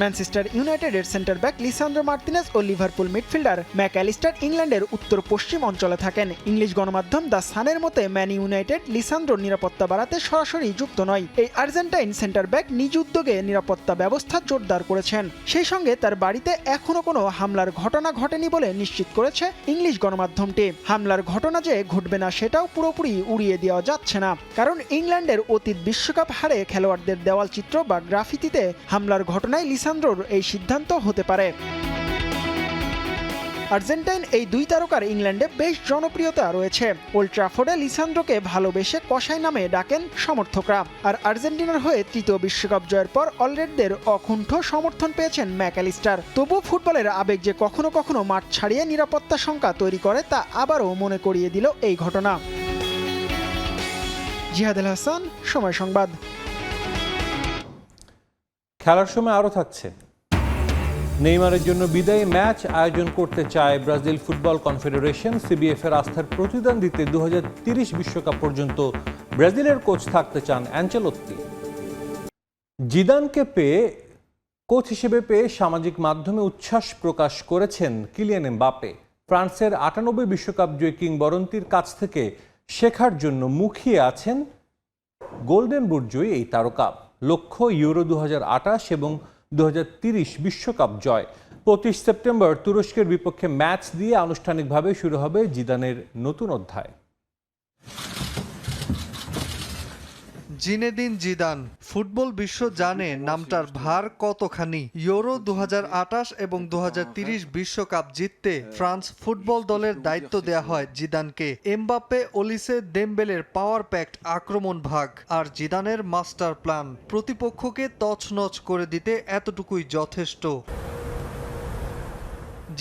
ম্যানচেস্টার ইউনাইটেডের সেন্টার ব্যাক লিসান্দ্রো মার্তিনেজ ও লিভারপুল মিডফিল্ডার ম্যাকঅ্যালিস্টার ইংল্যান্ডের উত্তর পশ্চিম অঞ্চলে থাকেন। ইংলিশ গণমাধ্যম দ্য সানের মতে ম্যান ইউনাইটেড লিসান্দ্রোর নিরাপত্তা বাড়াতে সরাসরি যুক্ত নয়। এই আর্জেন্টাইন সেন্টার ব্যাক নিজ উদ্যোগে নিরাপত্তা ব্যবস্থা জোরদার করেছেন। সেই সঙ্গে তার বাড়িতে এখনো কোনো হামলার ঘটনা ঘটেনি বলে নিশ্চিত করেছে ইংলিশ গণমাধ্যমটি। হামলার ঘটনা যে ঘটবে না সেটাও পুরোপুরি উড়িয়ে দেওয়া যাচ্ছে না, কারণ ইংল্যান্ডের অতীত বিশ্বকাপ হারে খেলোয়াড়দের দেওয়ালচিত্র বা গ্রাফিতিতে হামলার ঘটনায় লিসান্দ্রোর এই সিদ্ধান্ত হতে পারে। আর্জেন্টাইন এই দুই তারকার ইংল্যান্ডে বেশ জনপ্রিয়তা রয়েছে। ওল্ড ট্রাফোর্ডে লিসান্দ্রোকে ভালোবেসে কসাই নামে ডাকেন সমর্থকরা। আর আর্জেন্টিনার হয়ে তৃতীয় বিশ্বকাপ জয়ের পর অলরেডদের অকুণ্ঠ সমর্থন পেয়েছেন ম্যাকঅ্যালিস্টার। তবু ফুটবলের আবেগ যে কখনো কখনো মাঠ ছাড়িয়ে নিরাপত্তা শঙ্কা তৈরি করে তা আবারও মনে করিয়ে দিল এই ঘটনা। জিহাদ আল হাসান, সময় সংবাদ।
খেলার সময় আরও থাকছে। নেইমারের জন্য বিদায়ী ম্যাচ আয়োজন করতে চায় ব্রাজিল ফুটবল কনফেডারেশন। সিবিএফ এর আস্থার প্রতিদান দিতে 2030 বিশ্বকাপ পর্যন্ত ব্রাজিলের কোচ থাকতে চান অ্যানচেলোত্তি। জিদানকে কোচ হিসেবে পেয়ে সামাজিক মাধ্যমে উচ্ছ্বাস প্রকাশ করেছেন কিলিয়ান এমবাপ্পে। ফ্রান্সের 98 বিশ্বকাপ জয়ী কিংবদন্তির কাছ থেকে শেখার জন্য মুখিয়ে আছেন গোল্ডেন বুট জয়ী এই তারকা। লক্ষ্য ইউরো 2028 এবং 2030 বিশ্বকাপ জয়। 25 সেপ্টেম্বর তুরস্কের বিপক্ষে ম্যাচ দিয়ে আনুষ্ঠানিকভাবে শুরু হবে জিদানের নতুন অধ্যায়।
জিনেদিন জিদান, ফুটবল বিশ্ব জানে নামটার ভার কতখানি। ইউরো 2028 এবং 2030 বিশ্বকাপ জিততে ফ্রান্স ফুটবল দলের দায়িত্ব দেয়া হয় জিদানকে। এমবাপ্পে, ওলিসে, দেমবেলের পাওয়ার প্যাক্ট আক্রমণ ভাগ আর জিদানের মাস্টার প্ল্যান প্রতিপক্ষকে তছনছ করে দিতে এতটুকুই যথেষ্ট।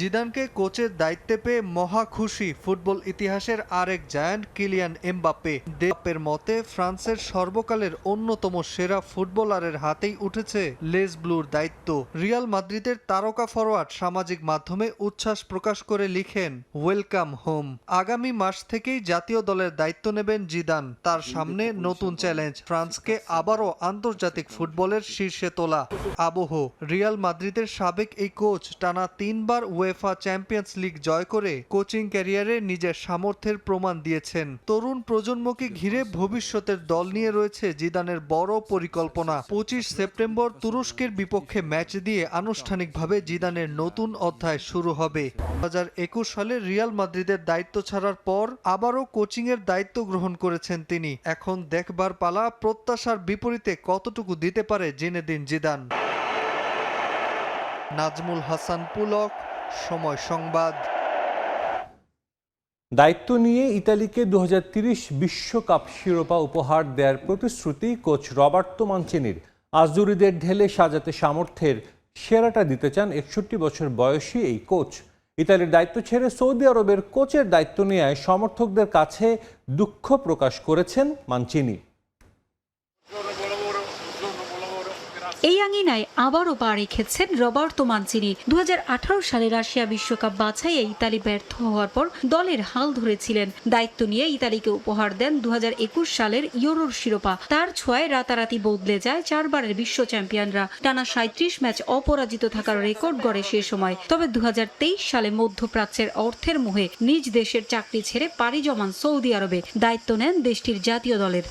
জিদানকে কোচের দায়িত্বে পেয়ে মহা খুশি ফুটবল ইতিহাসের আরেক জায়ান্ট কিলিয়ান এমবাপ্পে। এমবাপ্পের মতে ফ্রান্সের সর্বকালের অন্যতম সেরা ফুটবলারের হাতেই উঠেছে লেজ ব্লুর দায়িত্ব। রিয়াল মাদ্রিদের তারকা ফরোয়ার্ড সামাজিক মাধ্যমে উচ্ছ্বাস প্রকাশ করে লিখেন, ওয়েলকাম হোম। আগামী মাস থেকেই জাতীয় দলের দায়িত্ব নেবেন জিদান। তার সামনে নতুন চ্যালেঞ্জ, ফ্রান্সকে আবারও আন্তর্জাতিক ফুটবলের শীর্ষে তোলা। আবহ, রিয়াল মাদ্রিদের সাবেক এই কোচ টানা 3 বার উয়েফা চ্যাম্পিয়ন্স লিগ জয় করে কোচিং ক্যারিয়ারে নিজের সামর্থ্যের প্রমাণ দিয়েছেন। তরুণ প্রজন্মকে ঘিরে ভবিষ্যতের দল নিয়ে রয়েছে জিদানের বড় পরিকল্পনা। 25 সেপ্টেম্বর তুরস্কের বিপক্ষে ম্যাচ দিয়ে আনুষ্ঠানিকভাবে জিদানের নতুন অধ্যায় শুরু হবে। 2021 সালে রিয়াল মাদ্রিদের দায়িত্ব ছাড়ার পর আবারও কোচিংয়ের দায়িত্ব গ্রহণ করেছেন তিনি। এখন দেখবার পালা প্রত্যাশার বিপরীতে কতটুকু দিতে পারে জিনেদিন জিদান। নাজমুল হাসান পুলক, সময় সংবাদ।
দায়িত্ব নিয়ে ইতালিকে 2030 বিশ্বকাপ শিরোপা উপহার দেওয়ার প্রতিশ্রুতি কোচ রবার্তো মানচিনির। আজুরিদের ঢেলে সাজাতে সামর্থ্যের সেরাটা দিতে চান 61 বছর বয়সী এই কোচ। ইতালির দায়িত্ব ছেড়ে সৌদি আরবের কোচের দায়িত্ব নিয়ে সমর্থকদের কাছে দুঃখ প্রকাশ করেছেন মানচিনি।
এই আঙিনায় আবারও পা রেখেছেন রবার্তো মানচিনি। 2018 সালে রাশিয়া বিশ্বকাপ বাছাইয়ে ইতালি ব্যর্থ হওয়ার পর দলের হাল ধরেছিলেন। দায়িত্ব নিয়ে ইতালিকে উপহার দেন 2021 সালের ইউরোর শিরোপা। তার ছোঁয়ায় রাতারাতি বদলে যায় 4 বারের বিশ্ব চ্যাম্পিয়নরা। টানা 37 ম্যাচ অপরাজিত থাকার রেকর্ড গড়ে সে সময়। তবে 2023 সালে মধ্যপ্রাচ্যের অর্থের মোহে নিজ দেশের চাকরি ছেড়ে পাড়ি জমান সৌদি আরবে। দায়িত্ব নেন দেশটির জাতীয় দলের।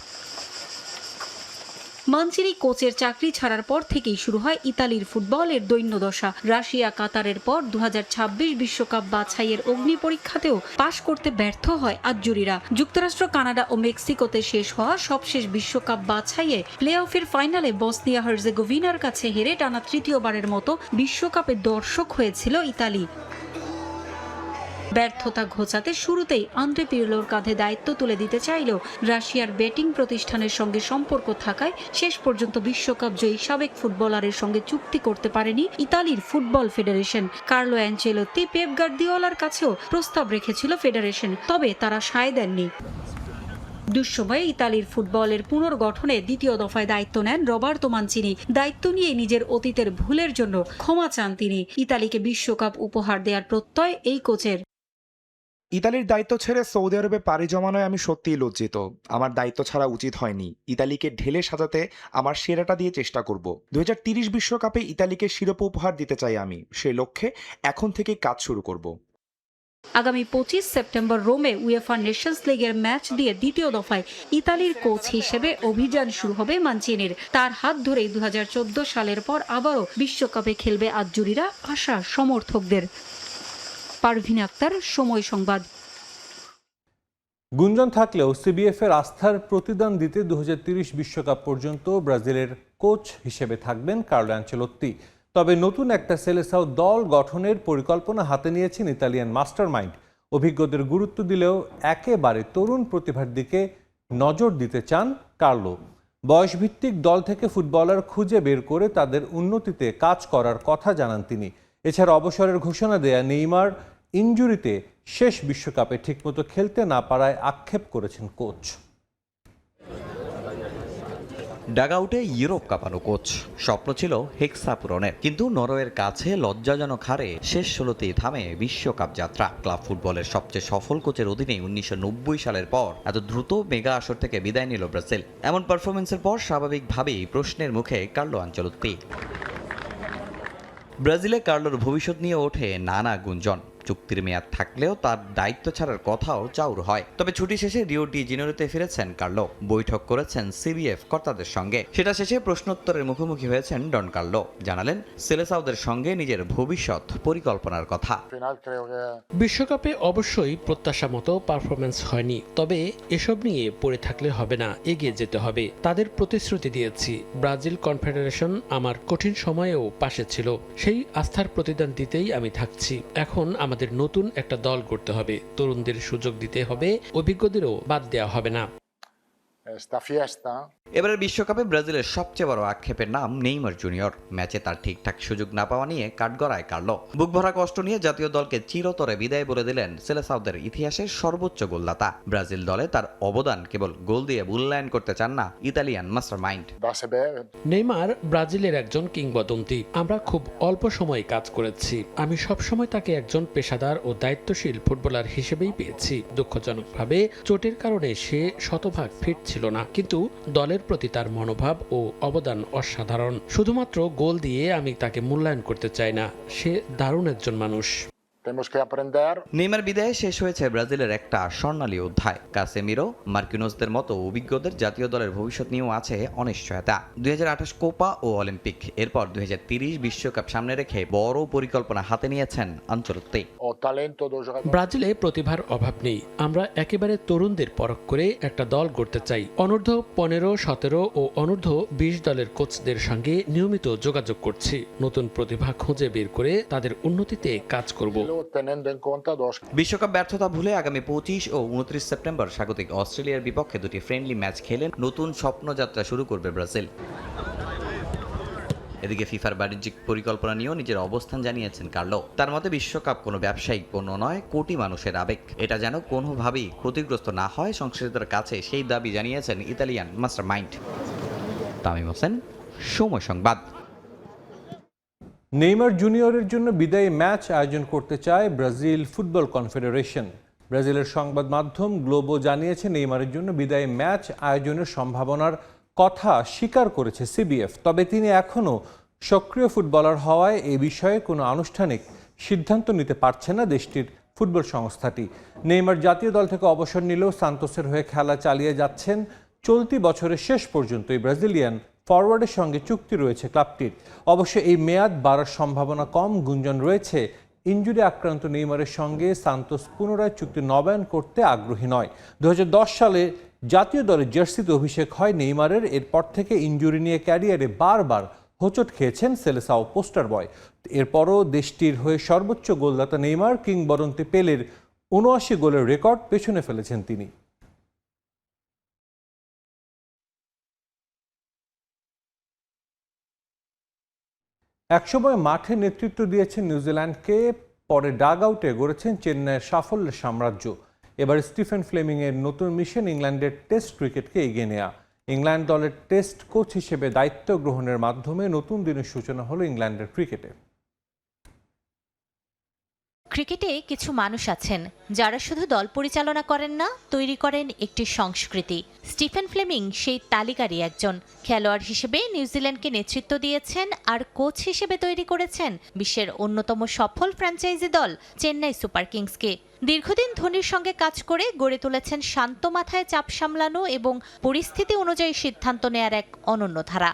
মানচিনি কোচের চাকরি ছাড়ার পর থেকেই শুরু হয় ইতালির ফুটবলের দৈন্যদশা। রাশিয়া, কাতারের পর 2026 বিশ্বকাপ বাছাইয়ের অগ্নি পরীক্ষাতেও পাশ করতে ব্যর্থ হয় আজ্জুরিরা। যুক্তরাষ্ট্র, কানাডা ও মেক্সিকোতে শেষ হওয়া সবশেষ বিশ্বকাপ বাছাইয়ে প্লে অফের ফাইনালে বসনিয়া হার্জেগোভিনার কাছে হেরে টানা তৃতীয়বারের মতো বিশ্বকাপে দর্শক হয়েছিল ইতালি। ব্যর্থতা ঘোচাতে শুরুতেই আন্দ্রে পিরলোর কাঁধে দায়িত্ব তুলে দিতে চাইলেও রাশিয়ার ব্যাটিং প্রতিষ্ঠানের সঙ্গে সম্পর্ক থাকায় শেষ পর্যন্ত বিশ্বকাপ জয়ী সাবেক ফুটবলারের সঙ্গে চুক্তি করতে পারেনি ইতালির football federation. Carlo Ancelotti, Pep গার্দিওলার কাছেও প্রস্তাব রেখেছিল ফেডারেশন, তবে তারা সায় দেননি। দুঃসময়ে ইতালির ফুটবলের পুনর্গঠনে দ্বিতীয় দফায় দায়িত্ব নেন রবার্তো মানচিনি। দায়িত্ব নিয়ে নিজের অতীতের ভুলের জন্য ক্ষমা চান তিনি। ইতালিকে বিশ্বকাপ উপহার দেওয়ার প্রত্যয় এই কোচের।
ইতালির দায়িত্ব ছেড়ে সৌদি আরবে পাড়ি জমানোয় আমি সত্যিই লজ্জিত। আমার দায়িত্ব ছাড়া উচিত হয়নি। ইতালিকে ঢেলে সাজাতে আমার সেরাটা দিয়ে চেষ্টা করব। 2030 বিশ্বকাপে ইতালিকে শিরোপা উপহার দিতে চাই আমি। সেই লক্ষ্যে এখন থেকে কাজ শুরু করব।
আগামী 25 সেপ্টেম্বর রোমে উয়েফা নেশনস লিগের ম্যাচ দিয়ে দ্বিতীয় দফায় ইতালির কোচ হিসেবে অভিযান শুরু হবে মানচিনির। তার হাত ধরেই 2014 সালের পর আবারও বিশ্বকাপে খেলবে আজ্জুরিরা, আশা সমর্থকদের। পারভিন আক্তার, সময় সংবাদ।
গুঞ্জন থাকলেও সিবিএফ এর আস্থার প্রতিদান দিতে 2030 বিশ্বকাপ পর্যন্ত ব্রাজিলের কোচ হিসেবে থাকবেন কার্লো আনচেলোত্তি। তবে নতুন একটা সেলেসাও দল গঠনের পরিকল্পনা হাতে নিয়েছেন ইতালিয়ান মাস্টারমাইন্ড। অভিজ্ঞদের গুরুত্ব দিলেও একেবারে তরুণ প্রতিভার দিকে নজর দিতে চান কার্লো। বয়সভিত্তিক দল থেকে ফুটবলার খুঁজে বের করে তাদের উন্নতিতে কাজ করার কথা জানান তিনি। এছাড়া অবসরের ঘোষণা দেয়া নেইমার ইনজুরিতে শেষ বিশ্বকাপে ঠিকমতো খেলতে না পারায় আক্ষেপ করেছেন কোচ।
ডাগআউটে ইউরোপ কাঁপানো কোচ, স্বপ্ন ছিল হেক্সা পূরণের, কিন্তু নরওয়ের কাছে লজ্জাজনক হারে শেষ 16তেই থামে বিশ্বকাপ যাত্রা। ক্লাব ফুটবলের সবচেয়ে সফল কোচের অধীনে 1990 সালের পর এত দ্রুত মেগা আসর থেকে বিদায় নিল ব্রাজিল। এমন পারফরমেন্সের পর স্বাভাবিকভাবেই প্রশ্নের মুখে কার্লো আনচেলোত্তি। ব্রাজিলে কার্লোর ভবিষ্যৎ নিয়ে ওঠে নানা গুঞ্জন। চুক্তির মেয়াদ থাকলেও তার দায়িত্ব ছাড়ার কথাও চাউর হয়। তবে ছুটি শেষে রিও ডি জেনেরোতে ফিরেছেন কার্লো, বৈঠক করেছেন সিবিএফ কর্তাদের সঙ্গে। সেটা শেষে প্রশ্নোত্তরের মুখোমুখি হয়েছেন ডন কার্লো, জানালেন সেলেসাওদের সঙ্গে নিজের ভবিষ্যৎ পরিকল্পনার কথা।
বিশ্বকাপে অবশ্যই প্রত্যাশা মতো পারফরমেন্স হয়নি, তবে এসব নিয়ে পড়ে থাকলে হবে না, এগিয়ে যেতে হবে। তাদের প্রতিশ্রুতি দিয়েছি। ব্রাজিল কনফেডারেশন আমার কঠিন সময়েও পাশে ছিল, সেই আস্থার প্রতিদান দিতেই আমি থাকছি। এখন আমাদের নতুন একটা দল গড়তে হবে, তরুণদের সুযোগ দিতে হবে, অভিজ্ঞদেরও বাদ দেওয়া হবে না।
এবারের বিশ্বকাপে ব্রাজিলের সবচেয়ে বড় আক্ষেপের নাম নেইমার জুনিয়র। ম্যাচে তার ঠিকঠাক সুযোগ না পাওয়া নিয়ে কাঠগড়ায় কার্লো। বুক ভরা কষ্ট নিয়ে জাতীয় দলকে চিরতরে বিদায় বলে দিলেন সেলেসাওদের ইতিহাসের সর্বোচ্চ গোলদাতা। ব্রাজিল দলে তার অবদান কেবল গোল দিয়ে মূল্যায়ন করতে চান না ইতালিয়ান মাস্টারমাইন্ড।
নেইমার ব্রাজিলের একজন কিংবদন্তি। আমরা খুব অল্প সময়ে কাজ করেছি। আমি সবসময় তাকে একজন পেশাদার ও দায়িত্বশীল ফুটবলার হিসেবেই পেয়েছি। দুঃখজনকভাবে চোটের কারণে সে শতভাগ ফিট ছিল না, কিন্তু দলের প্রতি তার মনোভাব ও অবদান অসাধারণ। শুধুমাত্র গোল দিয়ে আমি তাকে মূল্যায়ন করতে চাই না, সে দারুণ একজন মানুষ।
নেইমার বিদায়ে শেষ হয়েছে ব্রাজিলের একটা স্বর্ণালী অধ্যায়। কাসেমিরো, মার্কিনোসদের মতো অভিজ্ঞদের জাতীয় দলের ভবিষ্যৎ নিয়েও আছে অনিশ্চয়তা। 2028 কোপা ও অলিম্পিক, এরপর 2030 বিশ্বকাপ সামনে রেখে বড় পরিকল্পনা হাতে নিয়েছেন আনচেলোত্তি।
ব্রাজিলে প্রতিভার অভাব নেই। আমরা একেবারে তরুণদের পরখ করে একটা দল গড়তে চাই। অনূর্ধ্ব 15, 17 ও অনূর্ধ্ব 20 দলের কোচদের সঙ্গে নিয়মিত যোগাযোগ করছি। নতুন প্রতিভা খুঁজে বের করে তাদের উন্নতিতে কাজ করব।
বিশ্বকাপ ব্যর্থতা ভুলে আগামী 25 ও 29 সেপ্টেম্বর স্বাগতিক অস্ট্রেলিয়ার বিপক্ষে দুটি ফ্রেন্ডলি ম্যাচ খেলে নতুন স্বপ্নযাত্রা শুরু করবে ব্রাজিল। এদিকে ফিফার বাণিজ্যিক পরিকল্পনা নিয়েও নিজের অবস্থান জানিয়েছেন কার্লো। তার মতে বিশ্বকাপ কোনো ব্যবসায়িক পণ্য নয়, কোটি মানুষের আবেগ। এটা যেন কোনোভাবেই ক্ষতিগ্রস্ত না হয় সংশ্লিষ্টদের কাছে, সেই দাবি জানিয়েছেন ইতালিয়ান মাস্টারমাইন্ড। তামিম হোসেন, সময় সংবাদ।
নেইমার জুনিয়রের জন্য বিদায়ী ম্যাচ আয়োজন করতে চায় ব্রাজিল ফুটবল কনফেডারেশন। ব্রাজিলের সংবাদ মাধ্যম গ্লোবো জানিয়েছে নেইমারের জন্য বিদায়ী ম্যাচ আয়োজনের সম্ভাবনার কথা স্বীকার করেছে সিবিএফ। তবে তিনি এখনও সক্রিয় ফুটবলার হওয়ায় এ বিষয়ে কোনো আনুষ্ঠানিক সিদ্ধান্ত নিতে পারছে না দেশটির ফুটবল সংস্থাটি। নেইমার জাতীয় দল থেকে অবসর নিলেও সান্তোসের হয়ে খেলা চালিয়ে যাচ্ছেন। চলতি বছরের শেষ পর্যন্ত এই ব্রাজিলিয়ান ফরওয়ার্ডের সঙ্গে চুক্তি রয়েছে ক্লাবটির। অবশ্য এই মেয়াদ বাড়ার সম্ভাবনা কম। গুঞ্জন রয়েছে ইনজুরি আক্রান্ত নেইমারের সঙ্গে সান্তোস পুনরায় চুক্তি নবায়ন করতে আগ্রহী নয়। 2010 সালে জাতীয় দলের জার্সিতে অভিষেক হয় নেইমারের। এরপর থেকে ইনজুরি নিয়ে ক্যারিয়ারে বারবার হোঁচট খেয়েছেন সেলেসাও পোস্টার বয়। এরপরও দেশটির হয়ে সর্বোচ্চ গোলদাতা নেইমার, কিংবদন্তি পেলের ৭৯ গোলের রেকর্ড পেছনে ফেলেছেন তিনি। একসময় মাঠে নেতৃত্ব দিয়েছেন নিউজিল্যান্ডকে, পরে ডাগ আউটে গড়েছেন চেন্নাইয়ের সাফল্যের সাম্রাজ্য। এবার স্টিফেন ফ্লেমিংয়ের নতুন মিশন ইংল্যান্ডের টেস্ট ক্রিকেটকে এগিয়ে নেওয়া। ইংল্যান্ড দলের টেস্ট কোচ হিসেবে দায়িত্ব গ্রহণের মাধ্যমে নতুন দিনের সূচনা হলো ইংল্যান্ডের ক্রিকেটে।
ক্রিকেটে কিছু মানুষ আছেন যারা শুধু দল পরিচালনা করেন না, তৈরি করেন একটি সংস্কৃতি। স্টিফেন ফ্লেমিং সেই তালিকারই একজন। খেলোয়াড় হিসেবে নিউজিল্যান্ডকে নেতৃত্ব দিয়েছেন আর কোচ হিসেবে তৈরি করেছেন বিশ্বের অন্যতম সফল ফ্র্যাঞ্চাইজি দল চেন্নাই সুপার কিংসকে। দীর্ঘদিন ধোনির সঙ্গে কাজ করে গড়ে তুলেছেন শান্ত মাথায় চাপ সামলানো এবং পরিস্থিতি অনুযায়ী সিদ্ধান্ত নেয়ার এক অনন্য ধারা।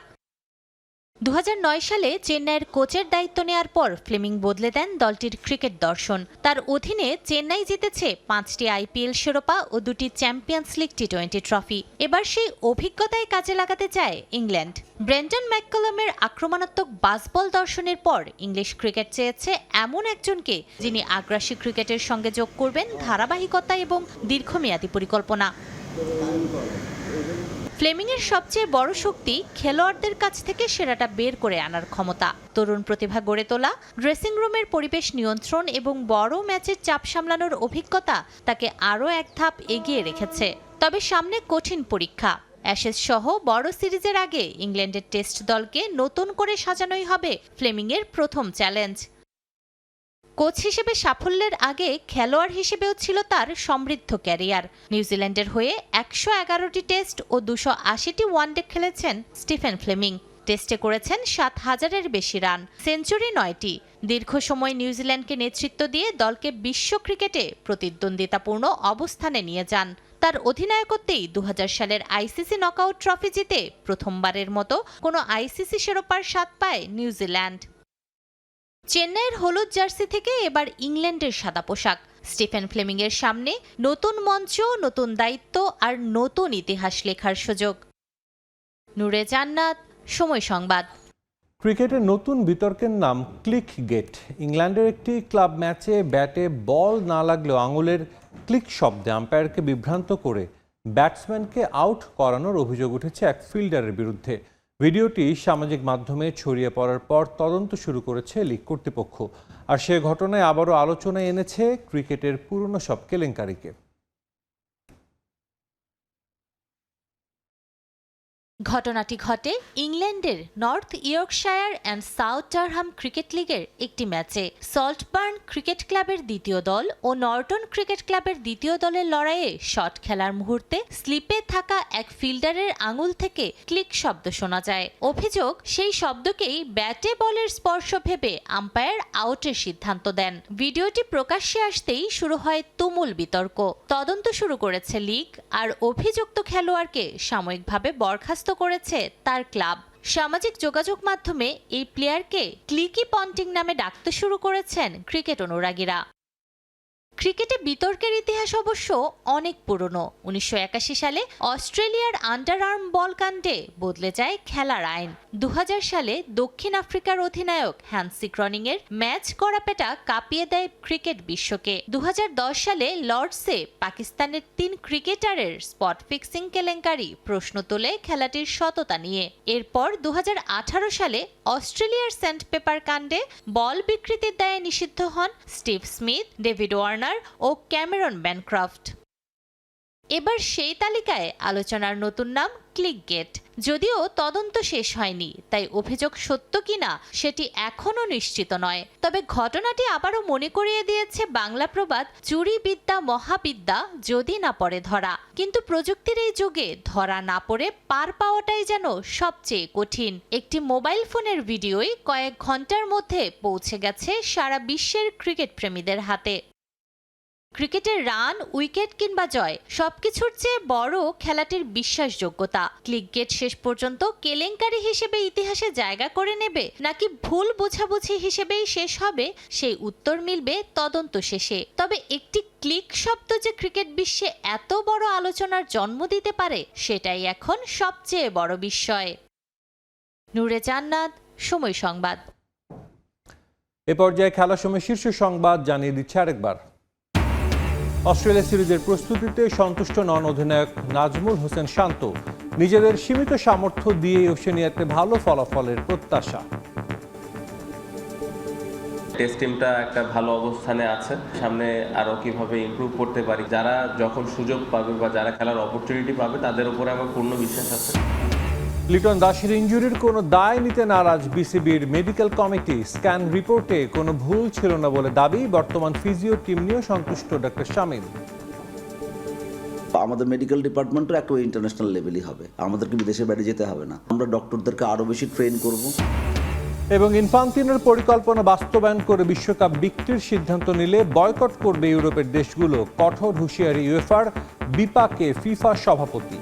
2009 সালে চেন্নাইয়ের কোচের দায়িত্ব নেয়ার পর ফ্লেমিং বদলে দেন দলটির ক্রিকেট দর্শন। তার অধীনে চেন্নাই জিতেছে 5টি আইপিএল শিরোপা ও 2টি চ্যাম্পিয়ন্স লিগ টি20 ট্রফি। এবার সেই অভিজ্ঞতায় কাজে লাগাতে চায় ইংল্যান্ড। ব্রেন্ডন ম্যাককালামের আক্রমণাত্মক বাসবল দর্শনের পর ইংলিশ ক্রিকেট চেয়েছে এমন একজনকে যিনি আগ্রাসী ক্রিকেটের সঙ্গে যোগ করবেন ধারাবাহিকতা এবং দীর্ঘমেয়াদী পরিকল্পনা। ফ্লেমিংয়ের সবচেয়ে বড় শক্তি খেলোয়াড়দের কাছ থেকে সেরাটা বের করে আনার ক্ষমতা। তরুণ প্রতিভা গড়ে তোলা, ড্রেসিং রুমের পরিবেশ নিয়ন্ত্রণ এবং বড় ম্যাচের চাপ সামলানোর অভিজ্ঞতা তাকে আরও এক ধাপ এগিয়ে রেখেছে। তবে সামনে কঠিন পরীক্ষা। অ্যাশেজ সহ বড় সিরিজের আগে ইংল্যান্ডের টেস্ট দলকে নতুন করে সাজানোই হবে ফ্লেমিংয়ের প্রথম চ্যালেঞ্জ। কোচ হিসেবে সাফল্যের আগে খেলোয়াড় হিসেবেও ছিল তার সমৃদ্ধ ক্যারিয়ার। নিউজিল্যান্ডের হয়ে 111টি টেস্ট ও 280টি ওয়ানডে খেলেছেন স্টিফেন ফ্লেমিং। টেস্টে করেছেন 7000-এর বেশি রান, সেঞ্চুরি 9টি। দীর্ঘ সময় নিউজিল্যান্ডকে নেতৃত্ব দিয়ে দলকে বিশ্ব ক্রিকেটে প্রতিদ্বন্দ্বিতাপূর্ণ অবস্থানে নিয়ে যান। তার অধিনায়কত্বেই 2000 সালের আইসিসি নকআউট ট্রফি জিতে প্রথমবারের মতো কোনো আইসিসি শিরোপার স্বাদ পায় নিউজিল্যান্ড। চেন্নাইয়ের হলুদ জার্সি থেকে এবার ইংল্যান্ডের সাদা পোশাক। স্টিফেন ফ্লেমিংয়ের সামনে নতুন মঞ্চ, নতুন দায়িত্ব আর নতুন ইতিহাস লেখার সুযোগ। নূরে জান্নাত, সময় সংবাদ।
ক্রিকেটের নতুন বিতর্কের নাম ক্লিক গেট। ইংল্যান্ডের একটি ক্লাব ম্যাচে ব্যাটে বল না লাগলেও আঙুলের ক্লিক শব্দে আম্পায়ারকে বিভ্রান্ত করে ব্যাটসম্যানকে আউট করানোর অভিযোগ উঠেছে এক ফিল্ডারের বিরুদ্ধে। ভিডিওটি সামাজিক মাধ্যমে ছড়িয়ে পড়ার পর তদন্ত শুরু করেছে লীগ কর্তৃপক্ষ। আর সে ঘটনায় আবারও আলোচনায় এনেছে ক্রিকেটের পুরনো সব কেলেঙ্কারিকে।
ঘটনাটি ঘটে ইংল্যান্ডের north Yorkshire and south Durham cricket লিগের একটি ম্যাচে। সল্টবার্ন ক্রিকেট ক্লাবের দ্বিতীয় দল ও নর্টন ক্রিকেট ক্লাবের দ্বিতীয় দলের লড়াইয়ে শট খেলার মুহূর্তে স্লিপে থাকা এক ফিল্ডারের আঙুল থেকে ক্লিক শব্দ শোনা যায়। অভিযোগ, সেই শব্দকেই ব্যাটে বলের স্পর্শ ভেবে আম্পায়ার আউটের সিদ্ধান্ত দেন। ভিডিওটি প্রকাশ্যে আসতেই শুরু হয় তুমুল বিতর্ক। তদন্ত শুরু করেছে লীগ আর অভিযুক্ত খেলোয়াড়কে সাময়িকভাবে বরখাস্ত করেছে তার ক্লাব। সামাজিক যোগাযোগ মাধ্যমে এই প্লেয়ারকে ক্লিকি পন্টিং নামে ডাকতে শুরু করেছেন ক্রিকেট অনুরাগীরা। ক্রিকেটে বিতর্কের ইতিহাস অবশ্য অনেক পুরনো। 1981 সালে অস্ট্রেলিয়ার আন্ডার আর্ম বল কাণ্ডে বদলে যায় খেলার আইন। 2000 সালে দক্ষিণ আফ্রিকার অধিনায়ক হ্যান্সি ক্রনিংয়ের ম্যাচ গড়াপেটা কাঁপিয়ে দেয় ক্রিকেট বিশ্বকে। 2010 সালে লর্ডসে পাকিস্তানের 3 ক্রিকেটারের স্পট ফিক্সিং কেলেঙ্কারি প্রশ্ন তোলে খেলাটির সততা নিয়ে। এরপর 2018 সালে অস্ট্রেলিয়ার স্যান্ড পেপার কাণ্ডে বল বিকৃতির দায়ে নিষিদ্ধ হন স্টিভ স্মিথ, ডেভিড ওয়ার্নার ও ক্যামেরন ব্যানক্রাফট। এবার সেই তালিকায় আলোচনার নতুন নাম ক্লিকগেট। যদিও তদন্ত শেষ হয়নি, তাই অভিযোগ সত্য কিনা সেটি এখনো নিশ্চিত নয়। তবে ঘটনাটি আবারও মনে করিয়ে দিয়েছে বাংলা প্রবাদ, চুরি বিদ্যা মহাবিদ্যা যদি না পড়ে ধরা। কিন্তু প্রযুক্তির এই যুগে ধরা না পড়ে পার পাওয়াটাই যেন সবচেয়ে কঠিন। একটি মোবাইল ফোনের ভিডিওই কয়েক ঘন্টার মধ্যে পৌঁছে গেছে সারা বিশ্বের ক্রিকেট প্রেমীদের হাতে। ক্রিকেটের রান, উইকেট কিংবা জয়, সবকিছুর চেয়ে বড় খেলাটির বিশ্বাসযোগ্যতা। ক্লিকগেট শেষ পর্যন্ত কেলেঙ্কারি হিসেবে ইতিহাসে জায়গা করে নেবে নাকি ভুল বোঝাবুঝি হিসেবেই শেষ হবে, সেই উত্তর মিলবে তদন্ত শেষে। তবে একটি ক্লিক শব্দ যে ক্রিকেট বিশ্বে এত বড় আলোচনার জন্ম দিতে পারে, সেটাই এখন সবচেয়ে বড় বিস্ময়। নূরে জান্নাত, সময় সংবাদ।
এ পর্যায়ে খেলার সময় শীর্ষ সংবাদ জানিয়ে দিচ্ছে আরেকবার। অস্ট্রেলিয়া সিরিজের প্রস্তুতিতে সন্তুষ্ট নন অধিনায়ক নাজমুল হোসেন শান্ত। নিজেদের সীমিত সামর্থ্য দিয়ে ওশেনিয়াতে ভালো ফলাফলের প্রত্যাশা।
টেস্ট টিমটা একটা ভালো অবস্থানে আছে, সামনে আরও কিভাবে ইমপ্রুভ করতে পারি, যারা যখন সুযোগ পাবে বা যারা খেলার অপরচুনিটি পাবে তাদের উপরে আমার পূর্ণ বিশ্বাস আছে।
লিটন দাসের ইনজুরির কোনো দায় নিতে নারাজ বিসিবির মেডিকেল কমিটি। স্ক্যান রিপোর্টে কোনো ভুল ছিল না বলে দাবি। বর্তমান ফিজিও টিম নিয়েও সন্তুষ্ট ডক্টর শামীম।
আমাদের মেডিকেল ডিপার্টমেন্টও একেবারে ইন্টারন্যাশনাল লেভেলই হবে, আমাদেরকে বিদেশের বাইরে যেতে হবে না। আমরা ডক্টরদেরকে আরও বেশি ট্রেন করব।
এবং ইনফান্তিনোর পরিকল্পনা বাস্তবায়ন করে বিশ্বকাপ বিক্রির সিদ্ধান্ত নিলে বয়কট করবে ইউরোপের দেশগুলো। কঠোর হুঁশিয়ারি ইউএফার, বিপাকে ফিফা সভাপতি।